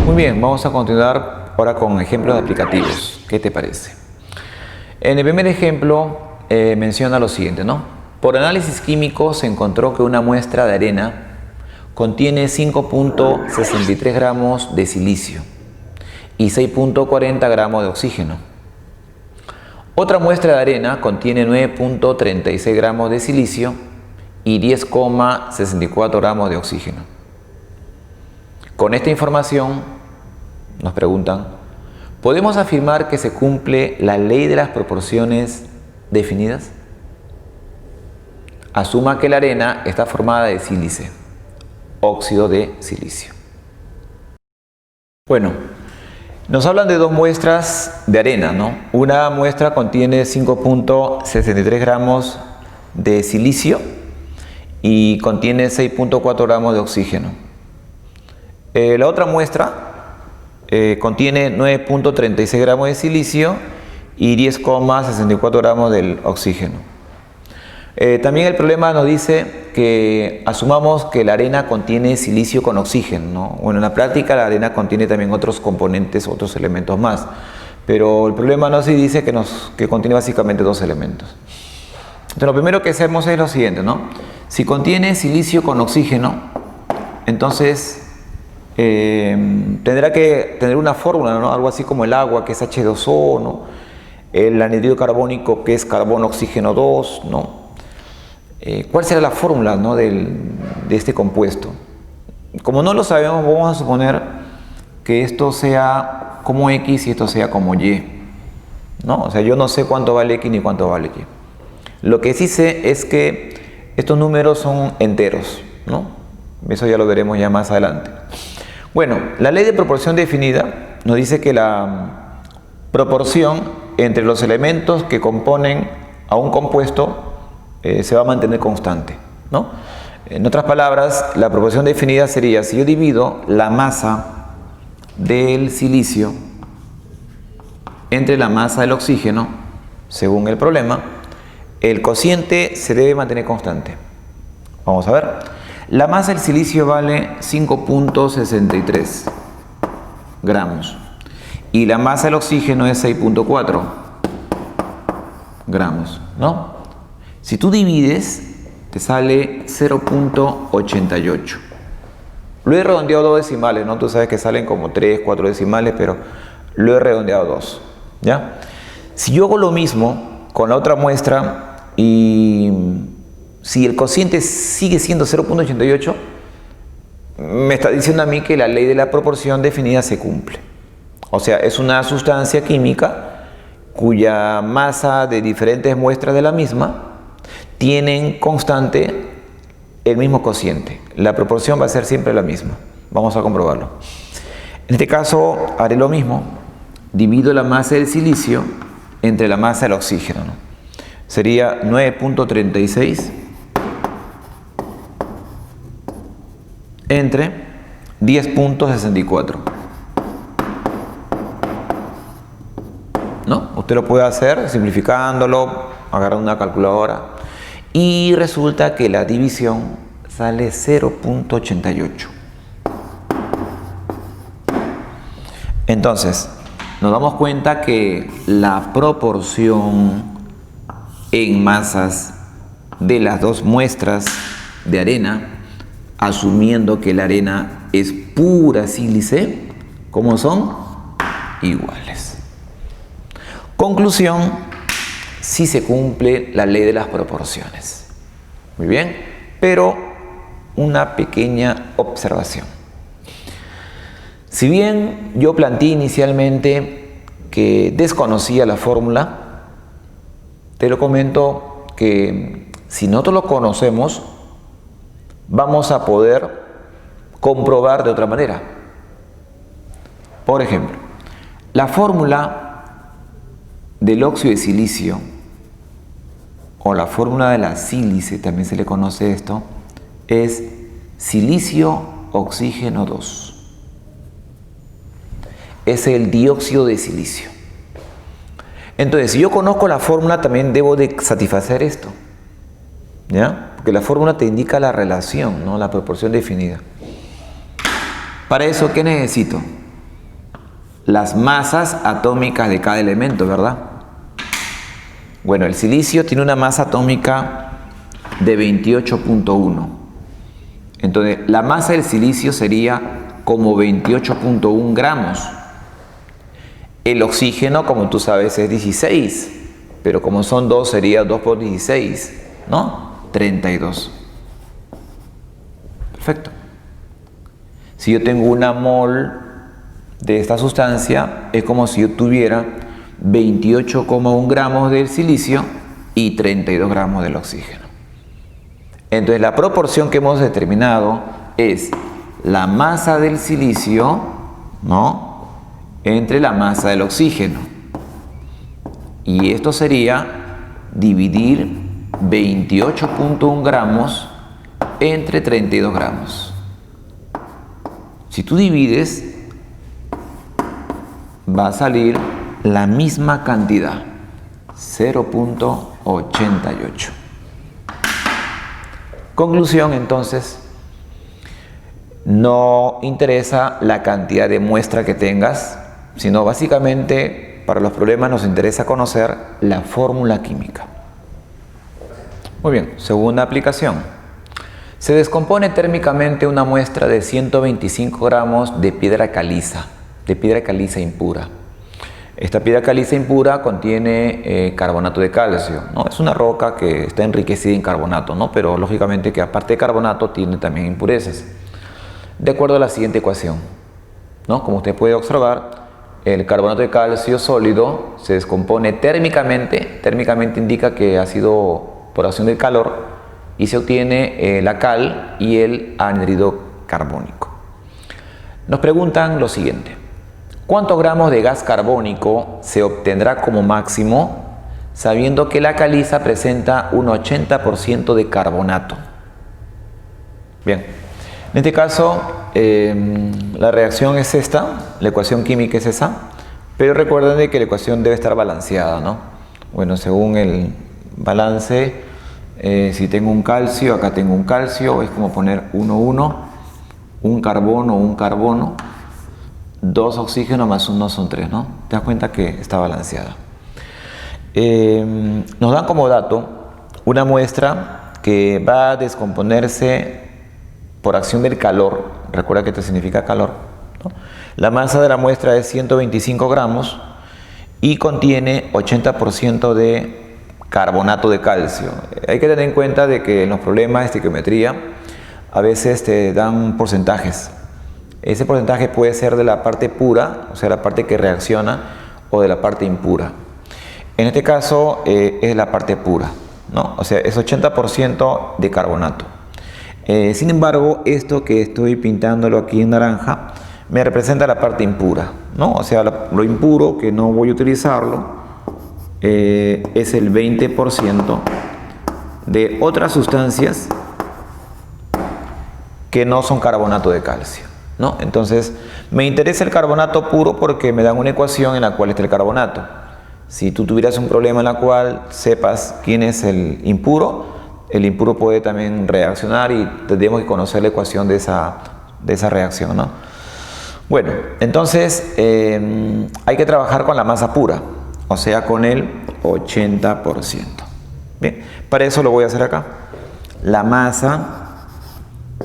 Muy bien, vamos a continuar ahora con ejemplos aplicativos. ¿Qué te parece? En el primer ejemplo menciona lo siguiente, ¿no? Por análisis químico se encontró que una muestra de arena contiene 5.63 gramos de silicio y 6.40 gramos de oxígeno. Otra muestra de arena contiene 9.36 gramos de silicio y 10,64 gramos de oxígeno. Con esta información nos preguntan, ¿podemos afirmar que se cumple la ley de las proporciones definidas? Asuma que la arena está formada de sílice, óxido de silicio. Bueno, nos hablan de dos muestras de arena, ¿no? Una muestra contiene 5.63 gramos de silicio y contiene 6.4 gramos de oxígeno. La otra muestra contiene 9.36 gramos de silicio y 10,64 gramos del oxígeno. También el problema nos dice que asumamos que la arena contiene silicio con oxígeno, ¿no? Bueno, en la práctica la arena contiene también otros componentes, otros elementos más, pero el problema nos dice que contiene básicamente dos elementos. Entonces lo primero que hacemos es lo siguiente, ¿no? Si contiene silicio con oxígeno, entonces tendrá que tener una fórmula, ¿no? Algo así como el agua, que es H2O, ¿no? El anhídrido carbónico, que es carbono oxígeno 2, ¿no? ¿Cuál será la fórmula, ¿no? de este compuesto? Como no lo sabemos, vamos a suponer que esto sea como X y esto sea como Y, ¿no? O sea, yo no sé cuánto vale X ni cuánto vale Y. Lo que sí sé es que estos números son enteros, ¿no? Eso ya lo veremos ya más adelante. Bueno, la ley de proporción definida nos dice que la proporción entre los elementos que componen a un compuesto se va a mantener constante, ¿no? En otras palabras, la proporción definida sería, si yo divido la masa del silicio entre la masa del oxígeno, según el problema, el cociente se debe mantener constante. Vamos a ver. La masa del silicio vale 5.63 gramos y la masa del oxígeno es 6.4 gramos, ¿no? Si tú divides, te sale 0.88. Lo he redondeado a 2 decimales, ¿no? Tú sabes que salen como 3, 4 decimales, pero lo he redondeado a 2, ¿ya? Si yo hago lo mismo con la otra muestra y si el cociente sigue siendo 0.88, me está diciendo a mí que la ley de la proporción definida se cumple. O sea, es una sustancia química cuya masa de diferentes muestras de la misma tienen constante el mismo cociente. La proporción va a ser siempre la misma. Vamos a comprobarlo. En este caso haré lo mismo. Divido la masa del silicio entre la masa del oxígeno, ¿no? Sería 9.36 entre 10.64. ¿No? Usted lo puede hacer simplificándolo, agarrando una calculadora. Y resulta que la división sale 0.88. Entonces, nos damos cuenta que la proporción en masas de las dos muestras de arena, asumiendo que la arena es pura sílice, ¿cómo son? Iguales. Conclusión: sí se cumple la ley de las proporciones. Muy bien, pero una pequeña observación. Si bien yo planteé inicialmente que desconocía la fórmula, te lo comento que si nosotros lo conocemos, vamos a poder comprobar de otra manera. Por ejemplo, la fórmula del óxido de silicio, o la fórmula de la sílice, también se le conoce esto, es silicio oxígeno 2. Es el dióxido de silicio. Entonces, si yo conozco la fórmula, también debo de satisfacer esto, ¿ya? Porque la fórmula te indica la relación, ¿no? La proporción definida. Para eso, ¿qué necesito? las masas atómicas de cada elemento, ¿verdad? Bueno, el silicio tiene una masa atómica de 28.1. Entonces, la masa del silicio sería como 28.1 gramos. El oxígeno, como tú sabes, es 16. Pero como son 2, sería 2 por 16, ¿no? 32. Perfecto. Si yo tengo una mol de esta sustancia, es como si yo tuviera 28,1 gramos del silicio y 32 gramos del oxígeno. Entonces la proporción que hemos determinado es la masa del silicio, ¿no?, entre la masa del oxígeno. Y esto sería dividir 28.1 gramos entre 32 gramos. Si tú divides, va a salir la misma cantidad, 0.88. Conclusión, entonces, no interesa la cantidad de muestra que tengas, sino básicamente para los problemas nos interesa conocer la fórmula química. Muy bien, segunda aplicación. Se descompone térmicamente una muestra de 125 gramos de piedra caliza impura. Esta piedra caliza impura contiene carbonato de calcio, ¿no? Es una roca que está enriquecida en carbonato, ¿no? Pero lógicamente que aparte de carbonato tiene también impurezas. De acuerdo a la siguiente ecuación, ¿no? Como usted puede observar, el carbonato de calcio sólido se descompone térmicamente. Térmicamente indica que ha sido por acción del calor y se obtiene la cal y el anhidro carbónico. Nos preguntan lo siguiente: ¿cuántos gramos de gas carbónico se obtendrá como máximo sabiendo que la caliza presenta un 80% de carbonato? Bien, en este caso la reacción es esta, la ecuación química es esa, pero recuerden de que la ecuación debe estar balanceada, ¿no? Bueno, según el balance, si tengo un calcio, acá tengo un calcio, es como poner 1, 1, un carbono, 2 oxígenos más 1 son 3, ¿no? Te das cuenta que está balanceada. Nos dan como dato una muestra que va a descomponerse por acción del calor. Recuerda que esto significa calor, ¿no? La masa de la muestra es 125 gramos y contiene 80% de carbonato de calcio. Hay que tener en cuenta de que en los problemas de estequiometría a veces te dan porcentajes. Ese porcentaje puede ser de la parte pura, o sea, la parte que reacciona, o de la parte impura. En este caso es la parte pura, ¿no? O sea, es 80% de carbonato. Sin embargo, esto que estoy pintándolo aquí en naranja me representa la parte impura, ¿no? O sea, lo impuro, que no voy a utilizarlo, es el 20% de otras sustancias que no son carbonato de calcio, ¿no? Entonces, me interesa el carbonato puro porque me dan una ecuación en la cual está el carbonato. Si tú tuvieras un problema en la cual sepas quién es el impuro puede también reaccionar y tendríamos que conocer la ecuación de esa reacción, ¿no? Bueno, entonces hay que trabajar con la masa pura, o sea, con el 80%. Bien, para eso lo voy a hacer acá. La masa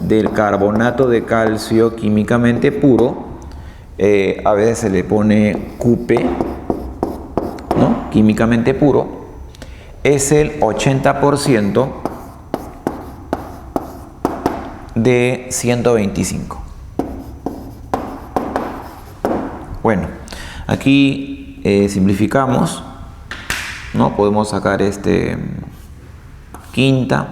del carbonato de calcio químicamente puro, a veces se le pone Qp, ¿no? Químicamente puro, es el 80% de 125. Bueno, aquí simplificamos, ¿no? Podemos sacar quinta,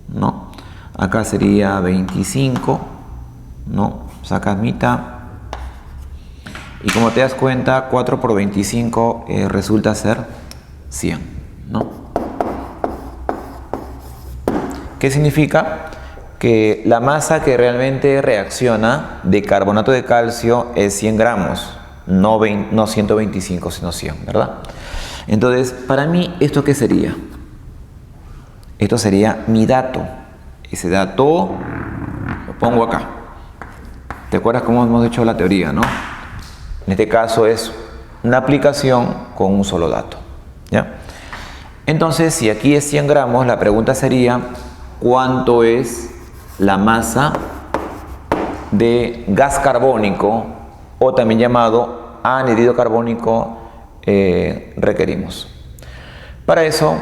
¿no? Acá sería 25, ¿no? Sacas mitad. Y como te das cuenta, 4 por 25 resulta ser 100, ¿no? ¿Qué significa? Que la masa que realmente reacciona de carbonato de calcio es 100 gramos, no 125, sino 100, ¿verdad? Entonces, para mí, ¿esto qué sería? Esto sería mi dato. Ese dato lo pongo acá. ¿Te acuerdas cómo hemos hecho la teoría, no? En este caso es una aplicación con un solo dato, ¿ya? Entonces, si aquí es 100 gramos, la pregunta sería, ¿cuánto es la masa de gas carbónico, o también llamado anhídrido carbónico, requerimos? Para eso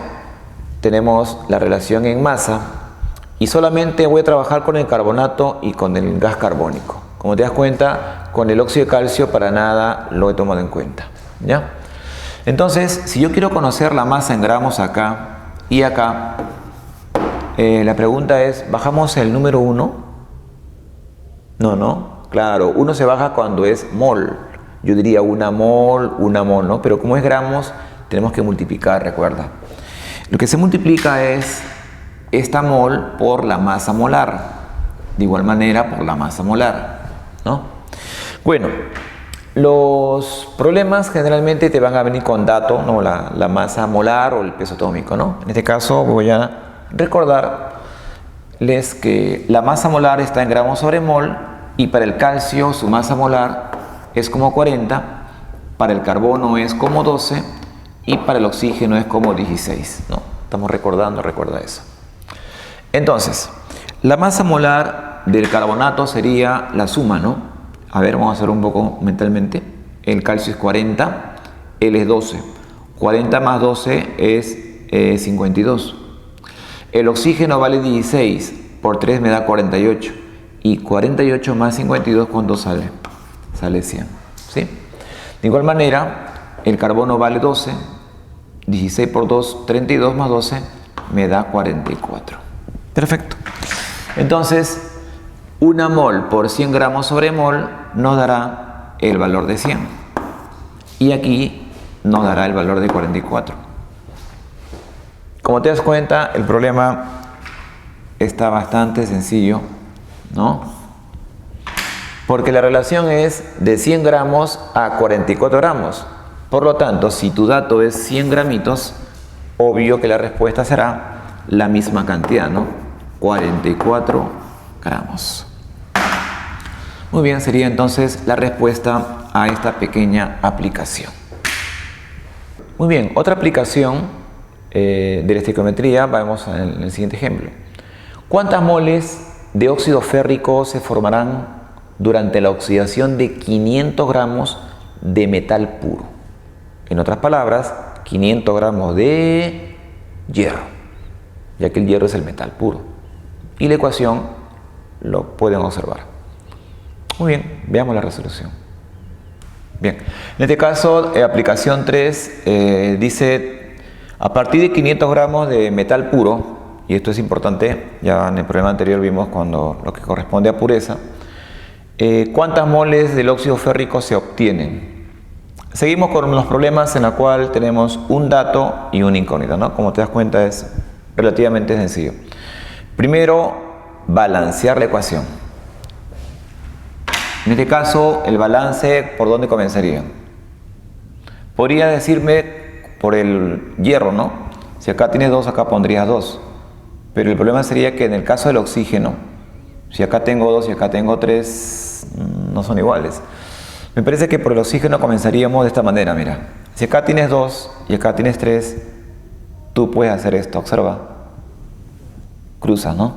tenemos la relación en masa y solamente voy a trabajar con el carbonato y con el gas carbónico. Como te das cuenta, con el óxido de calcio para nada lo he tomado en cuenta, ¿ya? Entonces, si yo quiero conocer la masa en gramos acá y acá, la pregunta es, ¿bajamos el número 1? No, claro, 1 se baja cuando es mol. Yo diría una mol, ¿no? Pero como es gramos, tenemos que multiplicar, recuerda. Lo que se multiplica es esta mol por la masa molar. De igual manera por la masa molar, ¿no? Bueno, los problemas generalmente te van a venir con dato, ¿no? La masa molar o el peso atómico, ¿no? En este caso voy a recordarles que la masa molar está en gramos sobre mol y para el calcio su masa molar es como 40, para el carbono es como 12 y para el oxígeno es como 16, ¿no? Estamos recordando, recuerda eso. Entonces, la masa molar del carbonato sería la suma, ¿no? A ver, vamos a hacer un poco mentalmente. El calcio es 40, él es 12. 40 más 12 es 52. El oxígeno vale 16, por 3 me da 48. Y 48 más 52, ¿cuánto sale? Sale 100, ¿sí? De igual manera, el carbono vale 12, 16 por 2, 32 más 12 me da 44. Perfecto. Entonces, una mol por 100 gramos sobre mol nos dará el valor de 100. Y aquí nos dará el valor de 44. Como te das cuenta, el problema está bastante sencillo, ¿no? Porque la relación es de 100 gramos a 44 gramos. Por lo tanto, si tu dato es 100 gramitos, obvio que la respuesta será la misma cantidad, ¿no? 44 gramos. Muy bien, sería entonces la respuesta a esta pequeña aplicación. Muy bien, otra aplicación de la estequiometría, vamos en el siguiente ejemplo. ¿Cuántas moles de óxido férrico se formarán durante la oxidación de 500 gramos de metal puro? En otras palabras, 500 gramos de hierro, ya que el hierro es el metal puro. Y la ecuación lo pueden observar. Muy bien, veamos la resolución. Bien, en este caso, aplicación 3 dice, a partir de 500 gramos de metal puro, y esto es importante, ya en el problema anterior vimos cuando lo que corresponde a pureza, ¿cuántas moles del óxido férrico se obtienen? Seguimos con los problemas en los cuales tenemos un dato y una incógnita, ¿no? Como te das cuenta es relativamente sencillo. Primero, balancear la ecuación. En este caso, el balance, ¿por dónde comenzaría? Podría decirme por el hierro, ¿no? Si acá tienes 2, acá pondrías 2. Pero el problema sería que en el caso del oxígeno, si acá tengo 2 y acá tengo 3, no son iguales. Me parece que por el oxígeno comenzaríamos de esta manera, mira. Si acá tienes 2 y acá tienes 3, tú puedes hacer esto, observa. Cruzas, ¿no?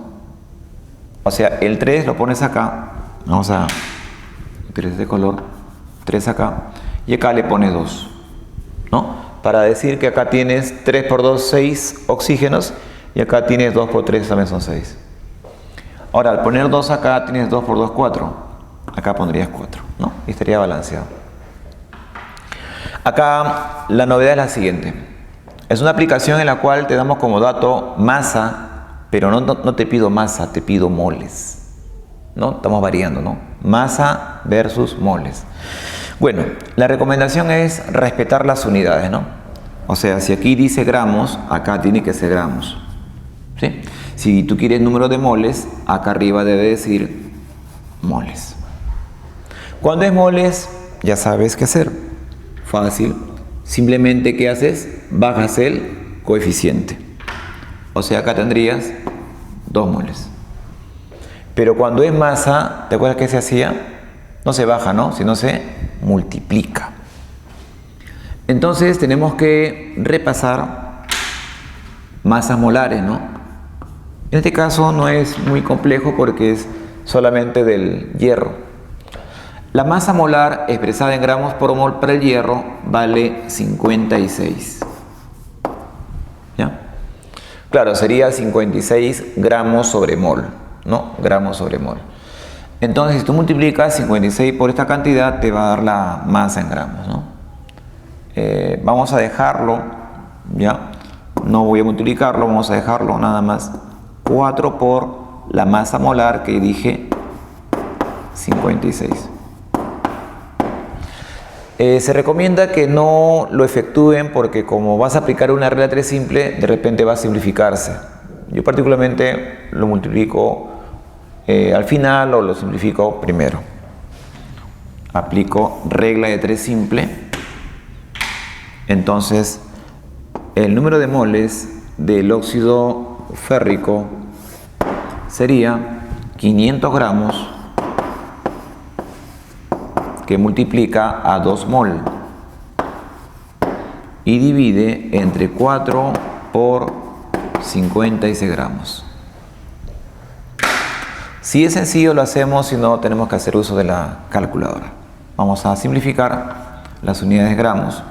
O sea, el 3 lo pones acá, vamos a utilizar este color, 3 acá, y acá le pones 2, ¿no? Para decir que acá tienes 3 por 2, 6 oxígenos, y acá tienes 2 por 3, también son 6. Ahora, al poner 2 acá, tienes 2 por 2, 4. Acá pondrías 4, ¿no? Y estaría balanceado. Acá la novedad es la siguiente. Es una aplicación en la cual te damos como dato masa, pero no te pido masa, te pido moles, ¿no? Estamos variando, ¿no? Masa versus moles. Bueno, la recomendación es respetar las unidades, ¿no? O sea, si aquí dice gramos, acá tiene que ser gramos, ¿sí? Si tú quieres número de moles, acá arriba debe decir moles. Cuando es moles, ya sabes qué hacer. Fácil. Simplemente, ¿qué haces? Bajas el coeficiente. O sea, acá tendrías 2 moles. Pero cuando es masa, ¿te acuerdas qué se hacía? No se baja, ¿no? Sino se multiplica. Entonces tenemos que repasar masas molares, ¿no? En este caso no es muy complejo porque es solamente del hierro. La masa molar expresada en gramos por mol para el hierro vale 56. ¿Ya? Claro, sería 56 gramos sobre mol, ¿no? Gramos sobre mol. Entonces, si tú multiplicas 56 por esta cantidad, te va a dar la masa en gramos, ¿no? Vamos a dejarlo, ¿ya? No voy a multiplicarlo, vamos a dejarlo nada más 4 por la masa molar que dije 56. Se recomienda que no lo efectúen porque como vas a aplicar una regla 3 simple, de repente va a simplificarse. Yo particularmente lo multiplico al final o lo simplifico primero. Aplico regla de 3 simple. Entonces, el número de moles del óxido férrico sería 500 gramos que multiplica a 2 mol y divide entre 4 por 56 gramos. Si es sencillo lo hacemos, si no tenemos que hacer uso de la calculadora. Vamos a simplificar las unidades de gramos.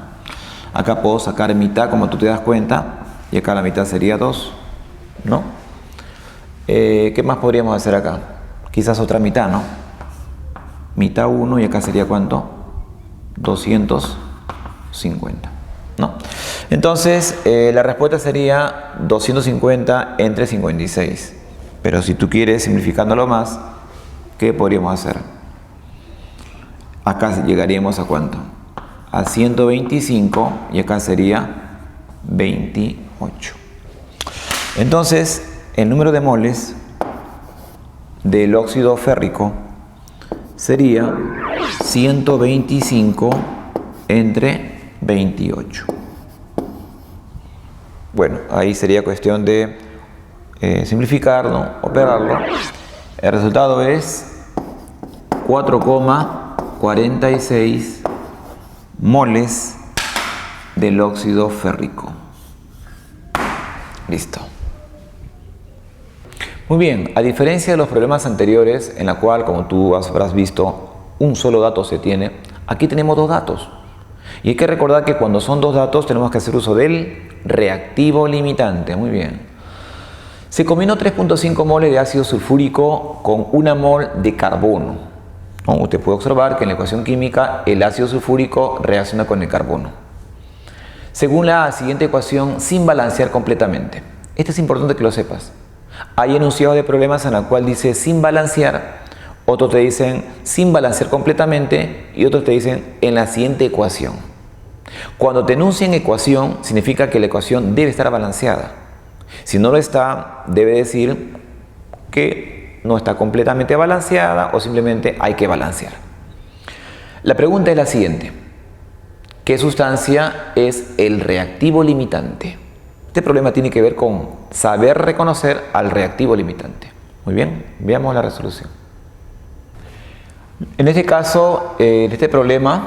Acá puedo sacar mitad como tú te das cuenta y acá la mitad sería 2, ¿no? ¿Qué más podríamos hacer acá? Quizás otra mitad, ¿no? Mitad 1 y acá sería ¿cuánto? 250, ¿no? Entonces la respuesta sería 250 entre 56. Pero si tú quieres simplificándolo más, ¿qué podríamos hacer? Acá llegaríamos a ¿cuánto? A 125 y acá sería 28. Entonces, el número de moles del óxido férrico sería 125 entre 28. Bueno, ahí sería cuestión de simplificarlo, operarlo. El resultado es 4,46 moles del óxido férrico. Listo. Muy bien, a diferencia de los problemas anteriores, en la cual, como tú habrás visto, un solo dato se tiene, aquí tenemos dos datos. Y hay que recordar que cuando son dos datos tenemos que hacer uso del reactivo limitante. Muy bien. Se combinó 3.5 moles de ácido sulfúrico con 1 mol de carbono. Usted puede observar que en la ecuación química el ácido sulfúrico reacciona con el carbono, según la siguiente ecuación, sin balancear completamente. Esto es importante que lo sepas. Hay enunciados de problemas en la cual dice sin balancear, otros te dicen sin balancear completamente y otros te dicen en la siguiente ecuación. Cuando te enuncian ecuación, significa que la ecuación debe estar balanceada. Si no lo está, debe decir que no está completamente balanceada o simplemente hay que balancear. La pregunta es la siguiente: ¿qué sustancia es el reactivo limitante? Este problema tiene que ver con saber reconocer al reactivo limitante. Muy bien, veamos la resolución. En este caso, en este problema,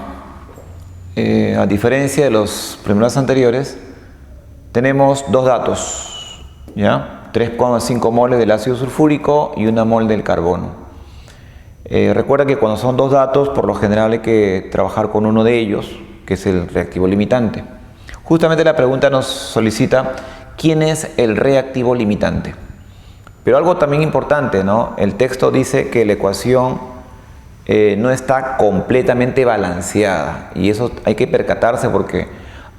a diferencia de los problemas anteriores, tenemos dos datos, ¿ya? 3,5 moles del ácido sulfúrico y 1 mol del carbono. Recuerda que cuando son dos datos, por lo general hay que trabajar con uno de ellos, que es el reactivo limitante. Justamente la pregunta nos solicita quién es el reactivo limitante. Pero algo también importante, ¿no? El texto dice que la ecuación no está completamente balanceada, y eso hay que percatarse porque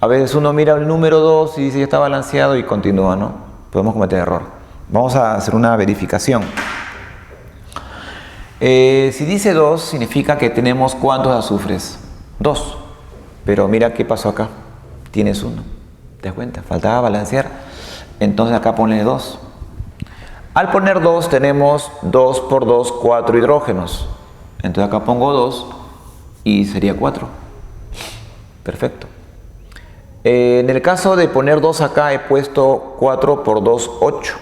a veces uno mira el número 2 y dice ya está balanceado y continúa, ¿no? Podemos cometer error. Vamos a hacer una verificación. Si dice 2, significa que tenemos ¿cuántos azufres? 2. Pero mira qué pasó acá. Tienes 1. ¿Te das cuenta? Faltaba balancear. Entonces acá ponle 2. Al poner 2 tenemos 2 por 2, 4 hidrógenos. Entonces acá pongo 2 y sería 4. Perfecto. En el caso de poner 2 acá he puesto 4 por 2, 8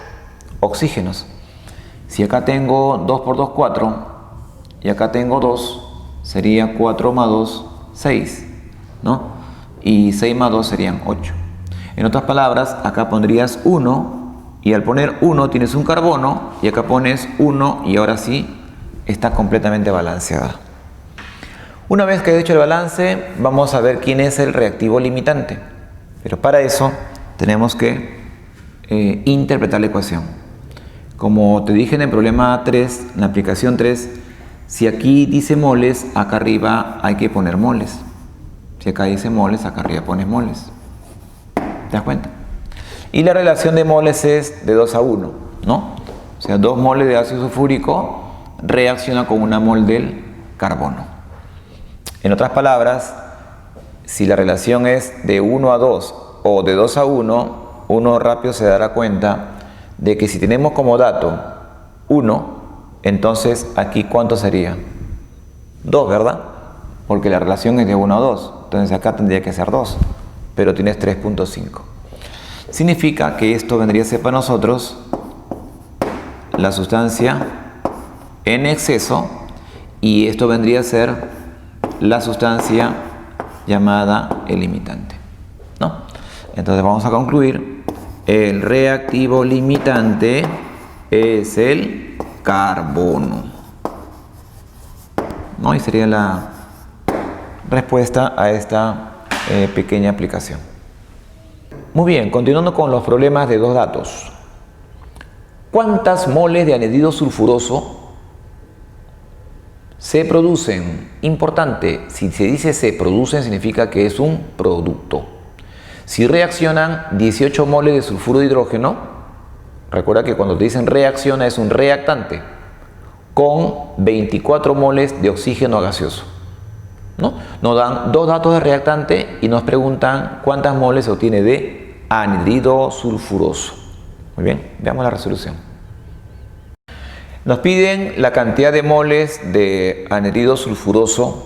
oxígenos. Si acá tengo 2 por 2, 4 y acá tengo 2, sería 4 más 2, 6, ¿no? Y 6 más 2 serían 8. En otras palabras, acá pondrías 1 y al poner 1 tienes un carbono y acá pones 1 y ahora sí está completamente balanceada. Una vez que he hecho el balance, vamos a ver quién es el reactivo limitante. Pero para eso tenemos que interpretar la ecuación. Como te dije en el problema 3, en la aplicación 3, si aquí dice moles, acá arriba hay que poner moles. Si acá dice moles, acá arriba pones moles. ¿Te das cuenta? Y la relación de moles es de 2 a 1, ¿no? O sea, 2 moles de ácido sulfúrico reacciona con 1 mol del carbono. En otras palabras, si la relación es de 1 a 2 o de 2 a 1, uno rápido se dará cuenta de que si tenemos como dato 1, entonces aquí ¿cuánto sería? 2, ¿verdad? Porque la relación es de 1 a 2, entonces acá tendría que ser 2, pero tienes 3.5. Significa que esto vendría a ser para nosotros la sustancia en exceso y esto vendría a ser la sustancia llamada el limitante, ¿no? Entonces vamos a concluir, el reactivo limitante es el carbono, ¿no? Y sería la respuesta a esta pequeña aplicación. Muy bien, continuando con los problemas de dos datos. ¿Cuántas moles de anhidro sulfuroso se producen? Importante, si se dice se producen significa que es un producto. Si reaccionan 18 moles de sulfuro de hidrógeno, recuerda que cuando te dicen reacciona es un reactante, con 24 moles de oxígeno gaseoso, ¿no? Nos dan dos datos de reactante y nos preguntan cuántas moles se obtiene de anhidro sulfuroso. Muy bien, veamos la resolución. Nos piden la cantidad de moles de anhidro sulfuroso.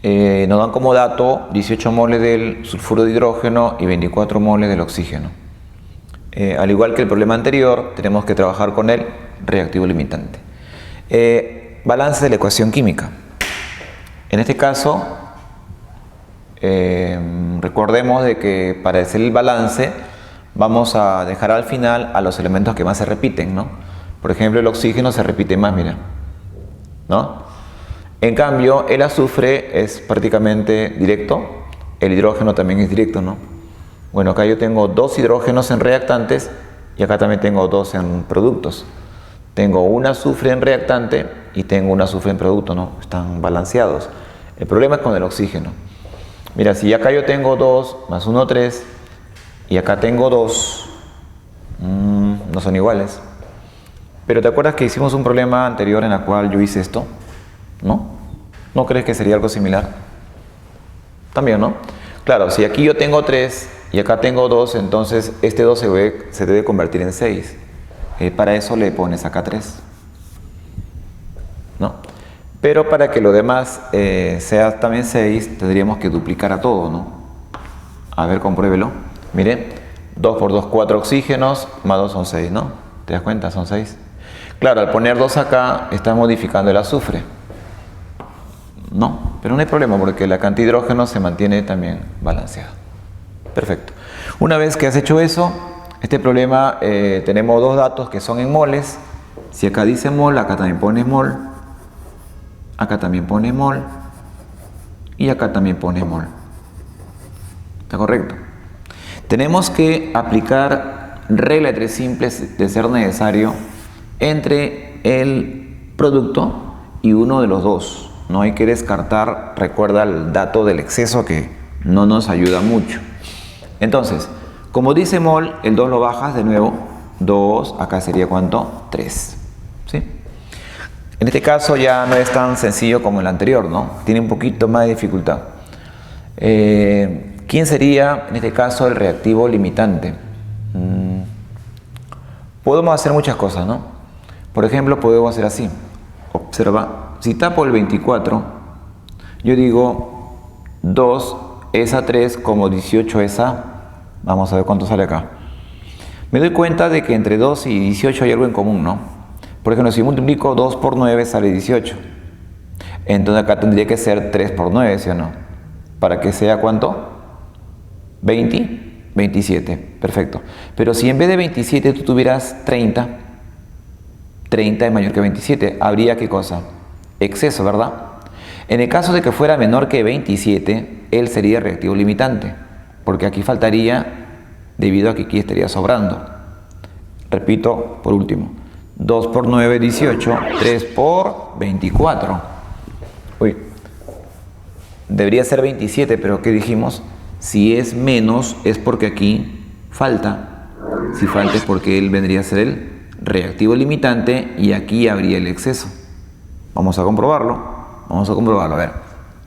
Nos dan como dato 18 moles del sulfuro de hidrógeno y 24 moles del oxígeno. Al igual que el problema anterior, tenemos que trabajar con el reactivo limitante. Balance de la ecuación química. En este caso, recordemos de que para hacer el balance vamos a dejar al final a los elementos que más se repiten, ¿no? Por ejemplo, el oxígeno se repite más, mira, ¿no? En cambio, el azufre es prácticamente directo, el hidrógeno también es directo, ¿no? Bueno, acá yo tengo dos hidrógenos en reactantes y acá también tengo dos en productos. Tengo un azufre en reactante y tengo un azufre en producto, ¿no? Están balanceados. El problema es con el oxígeno. Mira, si acá yo tengo 2 más 1, 3 y acá tengo 2, no son iguales. Pero ¿te acuerdas que hicimos un problema anterior en el cual yo hice esto? ¿No? ¿No crees que sería algo similar? También, ¿no? Claro, si aquí yo tengo 3 y acá tengo 2, entonces este 2 se debe convertir en 6. Para eso le pones acá 3, ¿no? Pero para que lo demás sea también 6, tendríamos que duplicar a todo, ¿no? A ver, compruébelo. Mire, 2 por 2, 4 oxígenos, más 2 son 6, ¿no? ¿Te das cuenta? Son 6. Claro, al poner 2 acá, está modificando el azufre. No, pero no hay problema porque la cantidad de hidrógeno se mantiene también balanceada. Perfecto. Una vez que has hecho eso, este problema tenemos dos datos que son en moles. Si acá dice mol, acá también pones mol. Acá también pones mol. Y acá también pones mol. ¿Está correcto? Tenemos que aplicar regla de tres simples de ser necesario entre el producto y uno de los dos. No hay que descartar, recuerda el dato del exceso que no nos ayuda mucho. Entonces, como dice mol, el 2 lo bajas de nuevo, 2, acá sería ¿cuánto? 3. ¿Sí? En este caso ya no es tan sencillo como el anterior, ¿no? Tiene un poquito más de dificultad. ¿Quién sería en este caso el reactivo limitante? Podemos hacer muchas cosas, ¿no? Por ejemplo, podemos hacer así. Observa. Si tapo el 24, yo digo 2 es a 3 como 18 es a... Vamos a ver cuánto sale acá. Me doy cuenta de que entre 2 y 18 hay algo en común, ¿no? Por ejemplo, si multiplico 2 por 9 sale 18. Entonces acá tendría que ser 3 por 9, ¿sí o no? para que sea ¿cuánto? 27, perfecto. Pero si en vez de 27 tú tuvieras 30, 30 es mayor que 27, habría ¿qué cosa? Exceso, ¿verdad? En el caso de que fuera menor que 27, él sería reactivo limitante, porque aquí faltaría debido a que aquí estaría sobrando. Repito por último, 2 por 9, 18, 3 por 24. Uy, debería ser 27, pero ¿qué dijimos? Si es menos es porque aquí falta. Si falta es porque él vendría a ser el reactivo limitante y aquí habría el exceso. Vamos a comprobarlo. Vamos a comprobarlo. A ver,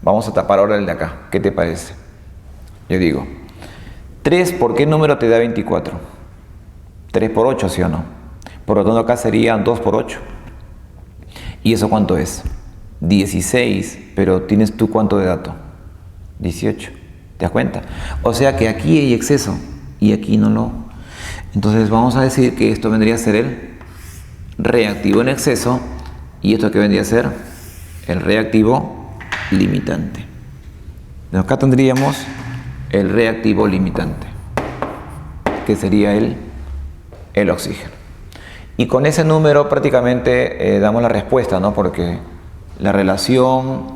vamos a tapar ahora el de acá. ¿Qué te parece? Yo digo, 3, ¿por qué número te da 24? 3 por 8, ¿sí o no? Por lo tanto acá sería 2 por 8. ¿Y eso cuánto es? 16, pero ¿tienes tú cuánto de dato? 18. ¿Te das cuenta? O sea que aquí hay exceso y aquí no lo. Entonces vamos a decir que esto vendría a ser el reactivo en exceso y esto que vendría a ser el reactivo limitante. Acá tendríamos el reactivo limitante, que sería el oxígeno. Y con ese número prácticamente damos la respuesta, ¿no? Porque la relación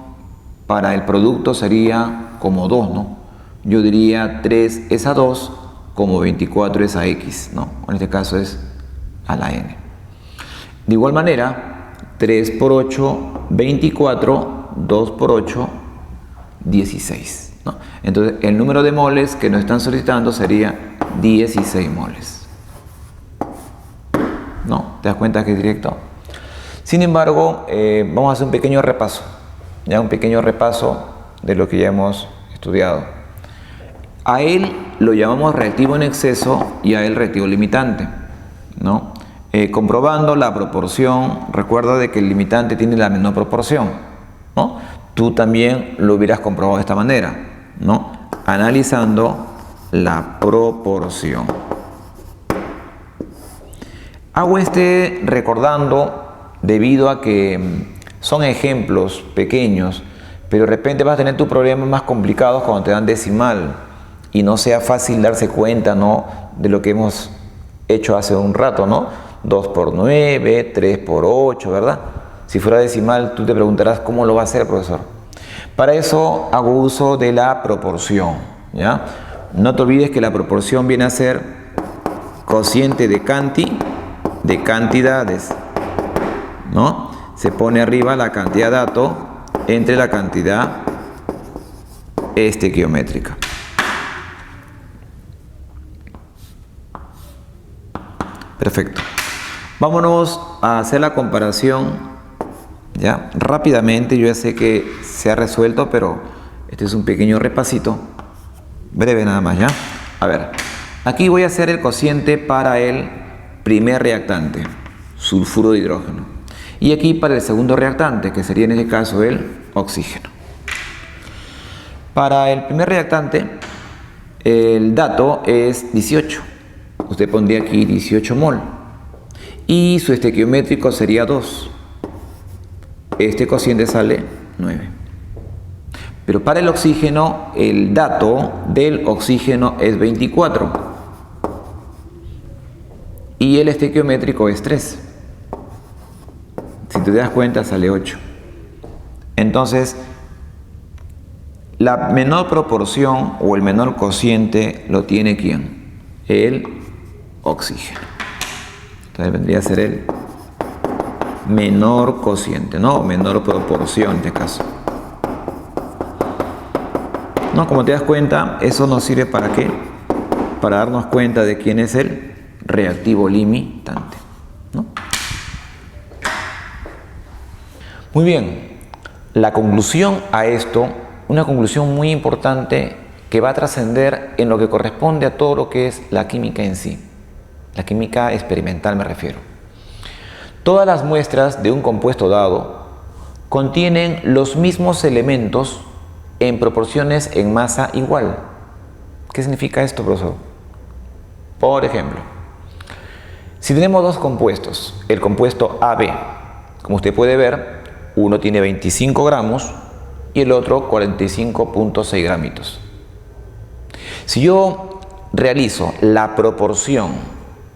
para el producto sería como 2, ¿no? Yo diría 3 es a 2, como 24 es a x, ¿no? En este caso es a la n. De igual manera, 3 por 8, 24, 2 por 8, 16, ¿no? Entonces, el número de moles que nos están solicitando sería 16 moles. ¿No? ¿Te das cuenta que es directo? Sin embargo, vamos a hacer un pequeño repaso. Ya un pequeño repaso de lo que ya hemos estudiado. A él lo llamamos reactivo en exceso y a él reactivo limitante, ¿no? Comprobando la proporción, recuerda de que el limitante tiene la menor proporción, ¿no? Tú también lo hubieras comprobado de esta manera, ¿no? Analizando la proporción. Hago recordando debido a que son ejemplos pequeños, pero de repente vas a tener tus problemas más complicados cuando te dan decimal y no sea fácil darse cuenta, ¿no? De lo que hemos hecho hace un rato, ¿no? 2 por 9, 3 por 8, ¿verdad? Si fuera decimal, tú te preguntarás cómo lo va a hacer, profesor. Para eso hago uso de la proporción, ¿ya? No te olvides que la proporción viene a ser cociente de cantidades, ¿no? Se pone arriba la cantidad de datos entre la cantidad estequiométrica. Perfecto. Vámonos a hacer la comparación, ¿ya? Rápidamente, yo ya sé que se ha resuelto, pero este es un pequeño repasito, breve nada más, ¿ya? A ver, aquí voy a hacer el cociente para el primer reactante, sulfuro de hidrógeno. Y aquí para el segundo reactante, que sería en este caso el oxígeno. Para el primer reactante, el dato es 18. Usted pondría aquí 18 mol. Y su estequiométrico sería 2. Este cociente sale 9. Pero para el oxígeno, el dato del oxígeno es 24. Y el estequiométrico es 3. Si te das cuenta, sale 8. Entonces, la menor proporción o el menor cociente lo tiene ¿quién? El oxígeno. Entonces vendría a ser el menor cociente, ¿no? Menor proporción en este caso. No, como te das cuenta, eso nos sirve ¿para qué? Para darnos cuenta de quién es el reactivo limitante, ¿no? Muy bien, la conclusión a esto, una conclusión muy importante que va a trascender en lo que corresponde a todo lo que es la química en sí. La química experimental me refiero. Todas las muestras de un compuesto dado contienen los mismos elementos en proporciones en masa igual. ¿Qué significa esto, profesor? Por ejemplo, si tenemos dos compuestos, el compuesto AB, como usted puede ver, uno tiene 25 gramos y el otro 45.6 gramitos. Si yo realizo la proporción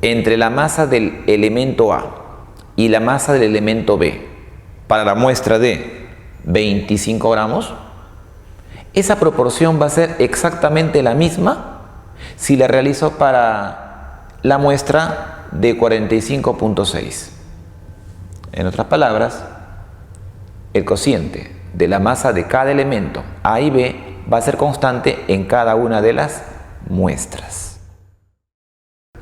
entre la masa del elemento A y la masa del elemento B para la muestra de 25 gramos, esa proporción va a ser exactamente la misma si la realizo para la muestra de 45.6. En otras palabras, el cociente de la masa de cada elemento A y B va a ser constante en cada una de las muestras.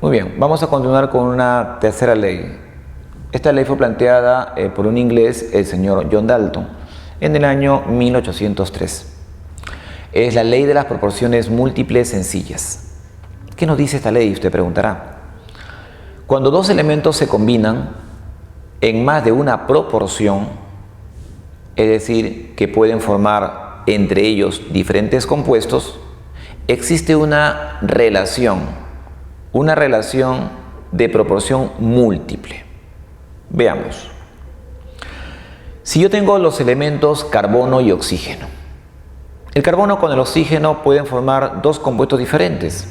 Muy bien, vamos a continuar con una tercera ley. Esta ley fue planteada por un inglés, el señor John Dalton, en el año 1803. Es la ley de las proporciones múltiples sencillas. ¿Qué nos dice esta ley? Usted preguntará. Cuando dos elementos se combinan en más de una proporción, es decir, que pueden formar entre ellos diferentes compuestos, existe una relación de proporción múltiple. Veamos. Si yo tengo los elementos carbono y oxígeno, el carbono con el oxígeno pueden formar dos compuestos diferentes.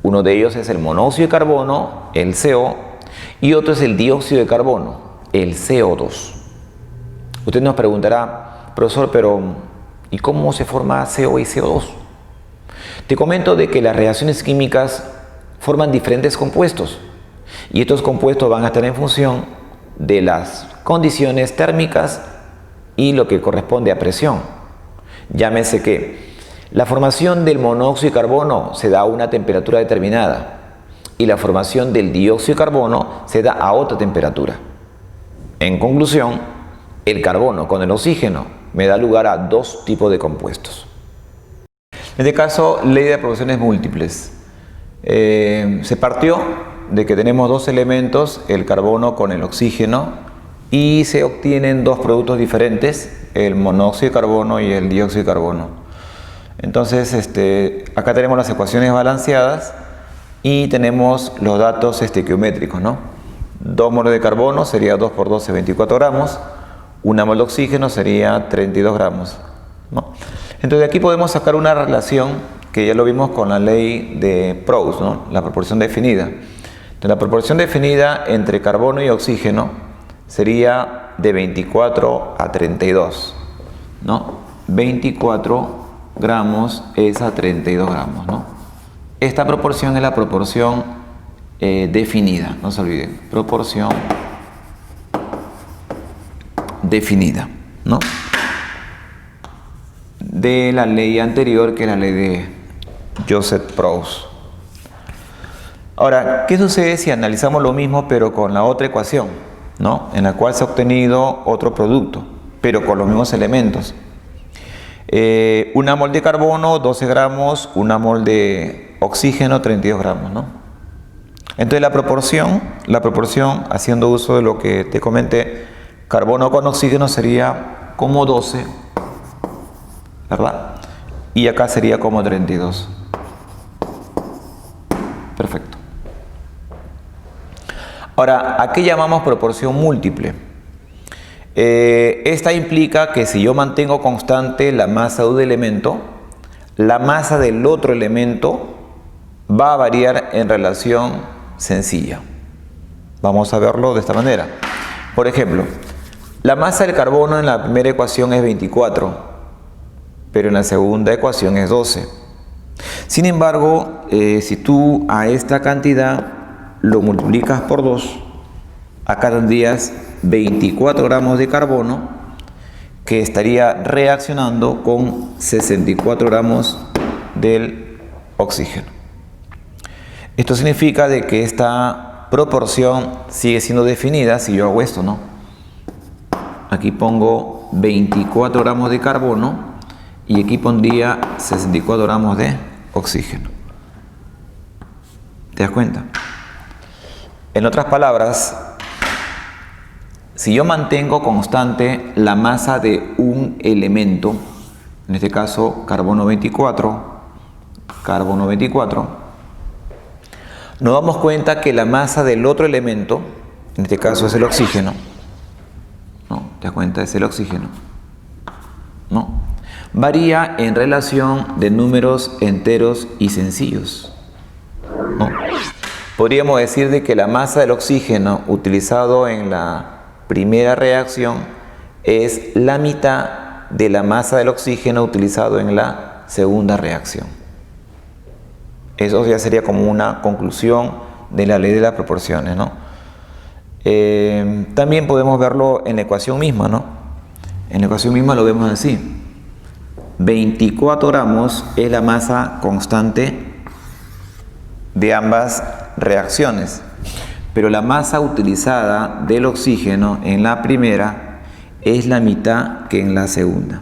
Uno de ellos es el monóxido de carbono, el CO, y otro es el dióxido de carbono, el CO2. Usted nos preguntará, profesor, pero ¿y cómo se forma CO y CO2? Te comento de que las reacciones químicas forman diferentes compuestos y estos compuestos van a estar en función de las condiciones térmicas y lo que corresponde a presión. Llámese que la formación del monóxido de carbono se da a una temperatura determinada y la formación del dióxido de carbono se da a otra temperatura. En conclusión, el carbono con el oxígeno me da lugar a dos tipos de compuestos. En este caso, ley de proporciones múltiples. Se partió de que tenemos dos elementos, el carbono con el oxígeno, y se obtienen dos productos diferentes, el monóxido de carbono y el dióxido de carbono. Entonces, acá tenemos las ecuaciones balanceadas y tenemos los datos geométricos, ¿no? 2 moles de carbono sería 2 por 12, 24 gramos. 1 mol de oxígeno sería 32 gramos, ¿no? Entonces, de aquí podemos sacar una relación que ya lo vimos con la ley de Proust, ¿no? La proporción definida. Entonces, la proporción definida entre carbono y oxígeno sería de 24 a 32, ¿no? 24 gramos es a 32 gramos, ¿no? Esta proporción es la proporción definida, no se olviden, proporción definida, ¿no? De la ley anterior, que es la ley de Joseph Proust. Ahora, ¿qué sucede si analizamos lo mismo pero con la otra ecuación, ¿no? En la cual se ha obtenido otro producto, pero con los mismos elementos? 1 mol de carbono, 12 gramos, 1 mol de oxígeno, 32 gramos, ¿no? Entonces la proporción, haciendo uso de lo que te comenté, carbono con oxígeno sería como 12, ¿verdad? Y acá sería como 32. Perfecto. Ahora, ¿a qué llamamos proporción múltiple? Esta implica que si yo mantengo constante la masa de un elemento, la masa del otro elemento va a variar en relación sencilla. Vamos a verlo de esta manera. Por ejemplo, la masa del carbono en la primera ecuación es 24, pero en la segunda ecuación es 12. Sin embargo, si tú a esta cantidad lo multiplicas por 2, acá tendrías 24 gramos de carbono que estaría reaccionando con 64 gramos del oxígeno. Esto significa de que esta proporción sigue siendo definida si yo hago esto, ¿no? Aquí pongo 24 gramos de carbono y aquí pondría 64 gramos de oxígeno. ¿Te das cuenta? En otras palabras, si yo mantengo constante la masa de un elemento, en este caso carbono 24, nos damos cuenta que la masa del otro elemento, en este caso es el oxígeno, ¿no? ¿Te das cuenta? Es el oxígeno, ¿no? varía en relación de números enteros y sencillos, ¿no? Podríamos decir de que la masa del oxígeno utilizado en la primera reacción es la mitad de la masa del oxígeno utilizado en la segunda reacción. Eso ya sería como una conclusión de la ley de las proporciones, ¿no? También podemos verlo en la ecuación misma, ¿no? En la ecuación misma lo vemos así. 24 gramos es la masa constante de ambas reacciones, pero la masa utilizada del oxígeno en la primera es la mitad que en la segunda.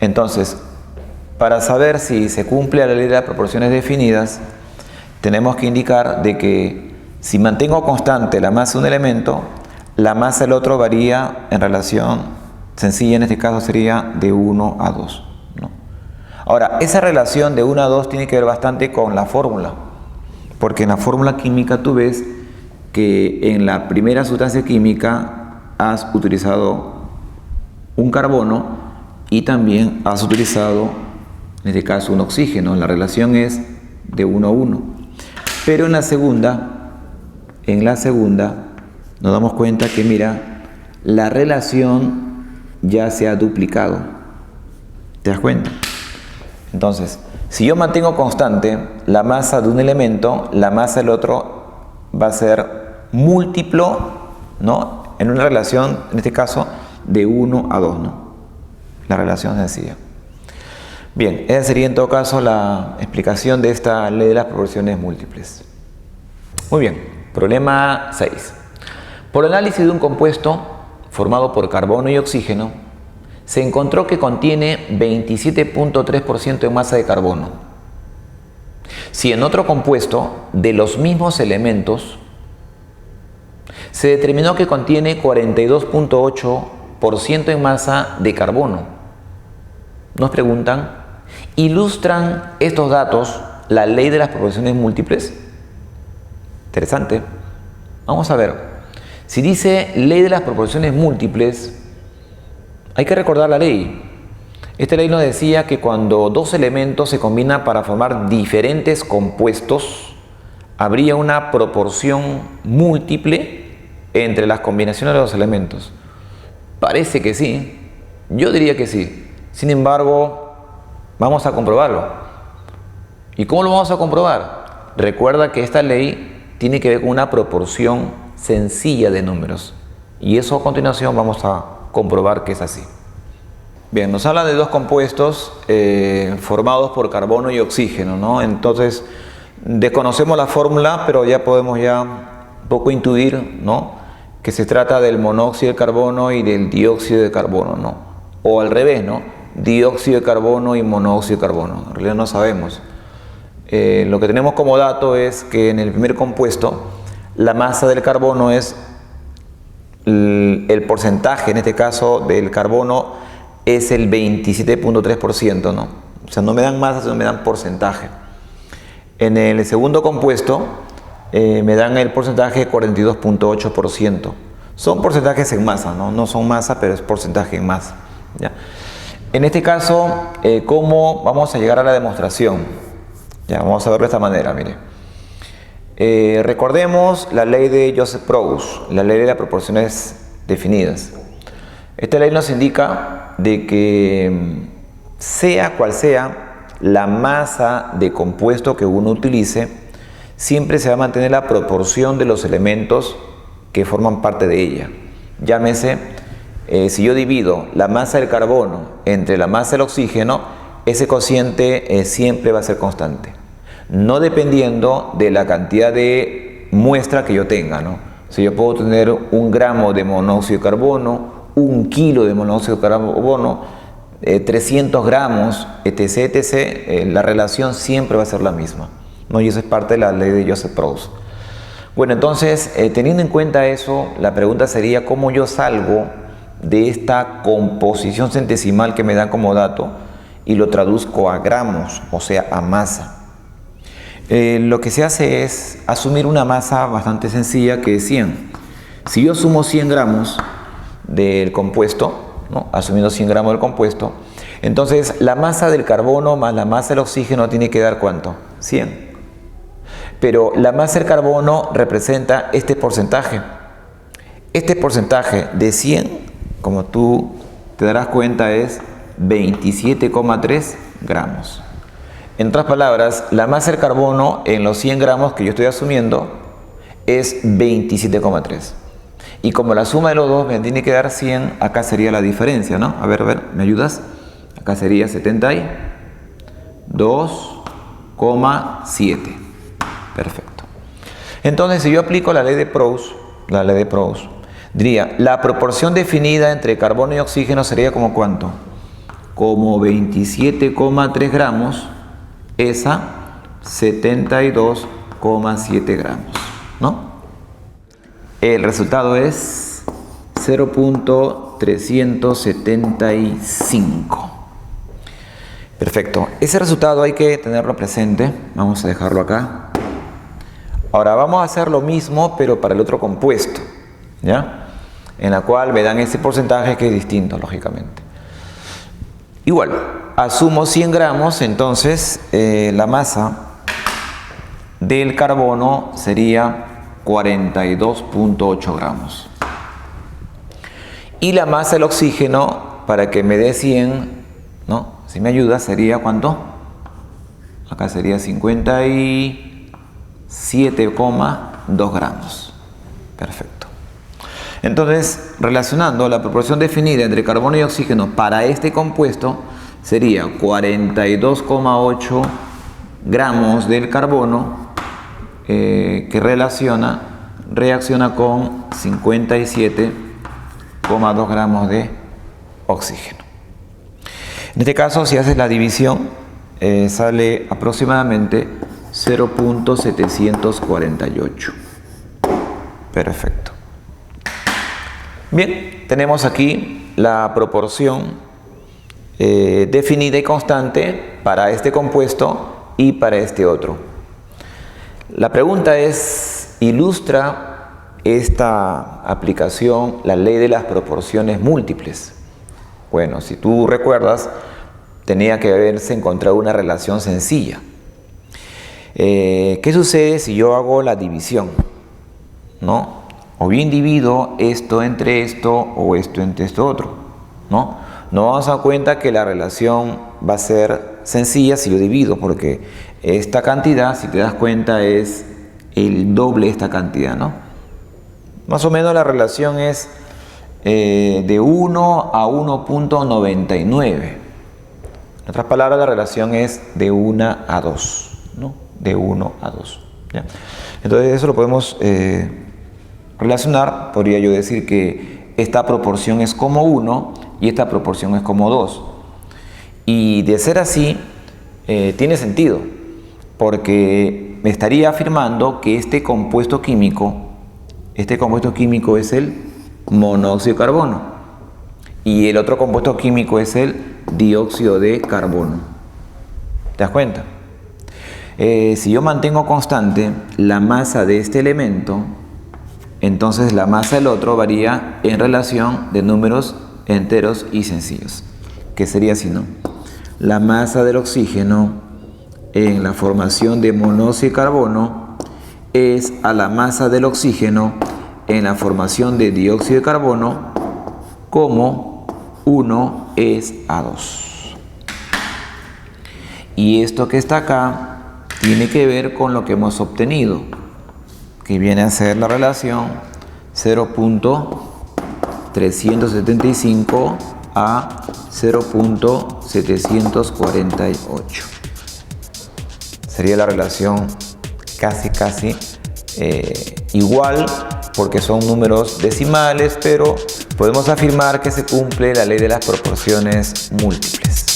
Entonces, para saber si se cumple la ley de las proporciones definidas, tenemos que indicar de que si mantengo constante la masa de un elemento, la masa del otro varía en relación sencilla, en este caso sería de 1 a 2, ¿no? Ahora, esa relación de 1 a 2 tiene que ver bastante con la fórmula, porque en la fórmula química tú ves que en la primera sustancia química has utilizado un carbono y también has utilizado, en este caso, un oxígeno. La relación es de 1 a 1. Pero en la segunda nos damos cuenta que, mira, la relación ya se ha duplicado. ¿Te das cuenta? Entonces, si yo mantengo constante la masa de un elemento, la masa del otro va a ser múltiplo, ¿no? En una relación, en este caso, de 1 a 2, ¿no? La relación sencilla. Bien, esa sería en todo caso la explicación de esta ley de las proporciones múltiples. Muy bien, problema 6. Por análisis de un compuesto formado por carbono y oxígeno, se encontró que contiene 27.3% de masa de carbono. Si en otro compuesto de los mismos elementos se determinó que contiene 42.8% en masa de carbono, nos preguntan, ¿ilustran estos datos la ley de las proporciones múltiples? Interesante. Vamos a ver. Si dice ley de las proporciones múltiples, hay que recordar la ley. Esta ley nos decía que cuando dos elementos se combinan para formar diferentes compuestos, habría una proporción múltiple entre las combinaciones de los elementos. Parece que sí. Yo diría que sí. Sin embargo, vamos a comprobarlo. ¿Y cómo lo vamos a comprobar? Recuerda que esta ley tiene que ver con una proporción sencilla de números. Y eso a continuación vamos a comprobar que es así. Bien, nos habla de dos compuestos formados por carbono y oxígeno, ¿no? Entonces, desconocemos la fórmula, pero ya podemos un poco intuir, ¿no?, que se trata del monóxido de carbono y del dióxido de carbono, ¿no? O al revés, ¿no? Dióxido de carbono y monóxido de carbono. En realidad no sabemos. Lo que tenemos como dato es que en el primer compuesto la masa del carbono es el porcentaje, en este caso del carbono, es el 27.3%, ¿no? O sea, no me dan masa, sino me dan porcentaje. En el segundo compuesto me dan el porcentaje 42.8%. Son porcentajes en masa, ¿no? No son masa, pero es porcentaje en masa, ¿ya? En este caso, ¿cómo vamos a llegar a la demostración? Ya, vamos a verlo de esta manera, mire. Recordemos la ley de Joseph-Proust, la ley de las proporciones definidas. Esta ley nos indica de que sea cual sea la masa de compuesto que uno utilice, siempre se va a mantener la proporción de los elementos que forman parte de ella. Llámese, si yo divido la masa del carbono entre la masa del oxígeno, ese cociente siempre va a ser constante, no dependiendo de la cantidad de muestra que yo tenga, ¿no? Si yo puedo tener 1 gramo de monóxido de carbono, 1 kilo de monóxido de carbono, 300 gramos, etc., etc., la relación siempre va a ser la misma, ¿no? Y eso es parte de la ley de Joseph-Proust. Bueno, entonces, teniendo en cuenta eso, la pregunta sería ¿cómo yo salgo de esta composición centesimal que me dan como dato y lo traduzco a gramos, o sea, a masa? Lo que se hace es asumir una masa bastante sencilla que es 100. Si yo sumo 100 gramos del compuesto, ¿no? Asumiendo 100 gramos del compuesto. Entonces, la masa del carbono más la masa del oxígeno tiene que dar ¿cuánto? 100. Pero la masa del carbono representa este porcentaje. Este porcentaje de 100, como tú te darás cuenta, es 27,3 gramos. En otras palabras, la masa del carbono en los 100 gramos que yo estoy asumiendo es 27,3. Y como la suma de los dos me tiene que dar 100, acá sería la diferencia, ¿no? A ver, ¿me ayudas? Acá sería 72,7. Perfecto. Entonces, si yo aplico la ley de Proust, diría, la proporción definida entre carbono y oxígeno sería como ¿cuánto? Como 27,3 gramos, esa 72,7 gramos, ¿no? El resultado es 0.375. Perfecto. Ese resultado hay que tenerlo presente. Vamos a dejarlo acá. Ahora vamos a hacer lo mismo, pero para el otro compuesto, ¿ya? En la cual me dan ese porcentaje que es distinto, lógicamente. Igual, asumo 100 gramos, entonces la masa del carbono sería 42,8 gramos. Y la masa del oxígeno, para que me dé 100, ¿no? Si me ayuda, sería ¿cuánto? Acá sería 57,2 gramos. Perfecto. Entonces, relacionando la proporción definida entre carbono y oxígeno para este compuesto, sería 42,8 gramos del carbono que reacciona con 57,2 gramos de oxígeno. En este caso, si haces la división, sale aproximadamente 0.748. Perfecto. Bien, tenemos aquí la proporción definida y constante para este compuesto y para este otro. La pregunta es, ¿ilustra esta aplicación la ley de las proporciones múltiples? Bueno, si tú recuerdas, tenía que haberse encontrado una relación sencilla. ¿Qué sucede si yo hago la división? ¿No? O bien divido esto entre esto o esto entre esto otro, ¿no? Nos vamos a dar cuenta que la relación va a ser sencilla si yo divido, porque esta cantidad, si te das cuenta, es el doble de esta cantidad, ¿no? Más o menos la relación es de 1 a 1.99. En otras palabras, la relación es de 1 a 2, ¿no? De 1 a 2. ¿Ya? Entonces, eso lo podemos relacionar. Podría yo decir que esta proporción es como 1 y esta proporción es como 2. Y de ser así, tiene sentido, porque me estaría afirmando que este compuesto químico es el monóxido de carbono y el otro compuesto químico es el dióxido de carbono. ¿Te das cuenta? Si yo mantengo constante la masa de este elemento, entonces la masa del otro varía en relación de números enteros y sencillos, que sería así, ¿no? La masa del oxígeno en la formación de monóxido de carbono es a la masa del oxígeno en la formación de dióxido de carbono como 1 es a 2. Y esto que está acá tiene que ver con lo que hemos obtenido, que viene a ser la relación 0.375 a 0.748. Sería la relación casi igual, porque son números decimales, pero podemos afirmar que se cumple la ley de las proporciones múltiples.